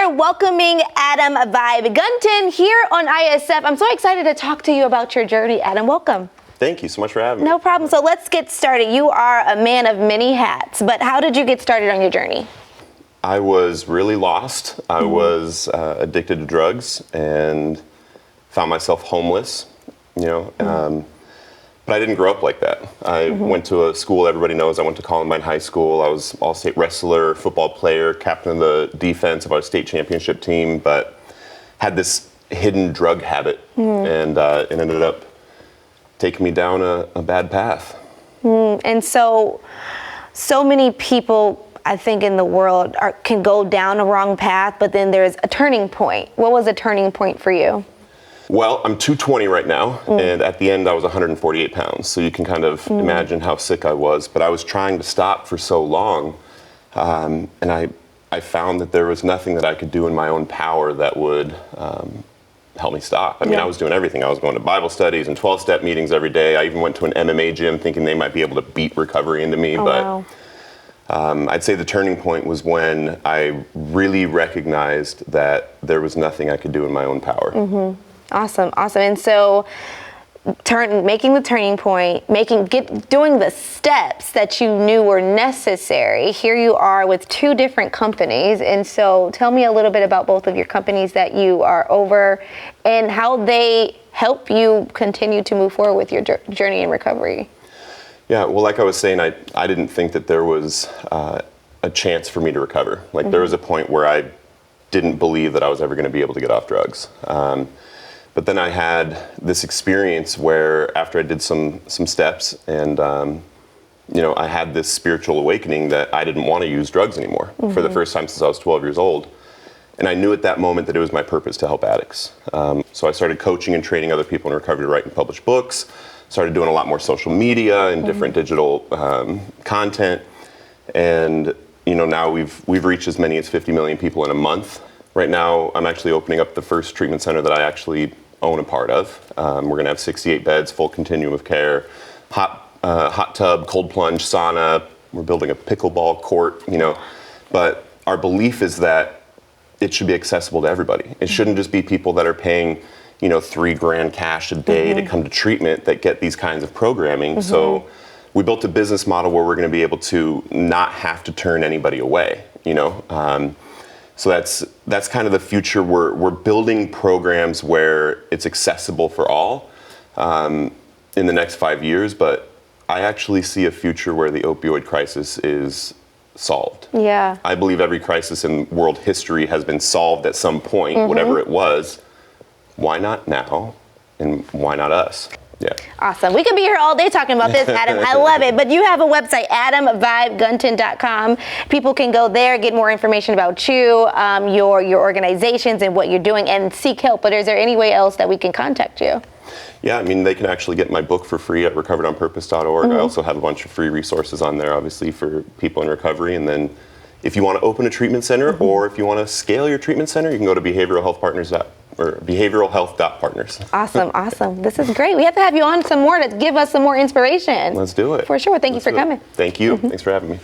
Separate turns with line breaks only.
we're welcoming Adam Vibe Gunton here on ISF. I'm so excited to talk to you about your journey, Adam. Welcome.
Thank you so much for having me.
No problem. So let's get started. You are a man of many hats, but how did you get started on your journey?
I was really lost. I was addicted to drugs and found myself homeless, but I didn't grow up like that. I went to a school everybody knows. I went to Columbine High School. I was all-state wrestler, football player, captain of the defense of our state championship team, but had this hidden drug habit, and it ended up taking me down a bad path.
And so many people, I think, in the world can go down a wrong path, but then there's a turning point. What was a turning point for you?
Well, I'm 220 right now, and at the end I was 148 pounds, so you can kind of imagine how sick I was. But I was trying to stop for so long, and I found that there was nothing that I could do in my own power that would help me stop. I mean, I was doing everything. I was going to Bible studies and 12-step meetings every day. I even went to an MMA gym thinking they might be able to beat recovery into me.
Wow.
I'd say the turning point was when I really recognized that there was nothing I could do in my own power.
Awesome. And so making the turning point, doing the steps that you knew were necessary. Here you are with two different companies. And so tell me a little bit about both of your companies that you are over and how they help you continue to move forward with your journey in recovery.
Yeah, well, like I was saying, I didn't think that there was a chance for me to recover. Like there was a point where I didn't believe that I was ever going to be able to get off drugs. But then I had this experience where after I did some steps and, I had this spiritual awakening that I didn't want to use drugs anymore for the first time since I was 12 years old. And I knew at that moment that it was my purpose to help addicts. So I started coaching and training other people in recovery to write and publish books, started doing a lot more social media and different digital content. And, now we've reached as many as 50 million people in a month. Right now, I'm actually opening up the first treatment center that I actually own a part of. We're going to have 68 beds, full continuum of care, hot tub, cold plunge, sauna. We're building a pickleball court, But our belief is that it should be accessible to everybody. It shouldn't just be people that are paying, $3,000 cash a day to come to treatment that get these kinds of programming. So we built a business model where we're going to be able to not have to turn anybody away, So that's kind of the future. We're building programs where it's accessible for all in the next 5 years, but I actually see a future where the opioid crisis is solved.
Yeah.
I believe every crisis in world history has been solved at some point, whatever it was. Why not now? And why not us? Yeah. Awesome.
We could be here all day talking about this, Adam. I love it. But you have a website, adamvibegunton.com. People can go there, get more information about you, your organizations and what you're doing, and seek help. But is there any way else that we can contact you?
Yeah, I mean, they can actually get my book for free at recoveredonpurpose.org. I also have a bunch of free resources on there, obviously, for people in recovery. And then if you want to open a treatment center or if you want to scale your treatment center, you can go to behavioralhealth.partners.
Awesome. This is great. We have to have you on some more to give us some more inspiration.
Let's do it.
For sure. Thank you for coming.
Thank you. Thanks for having me.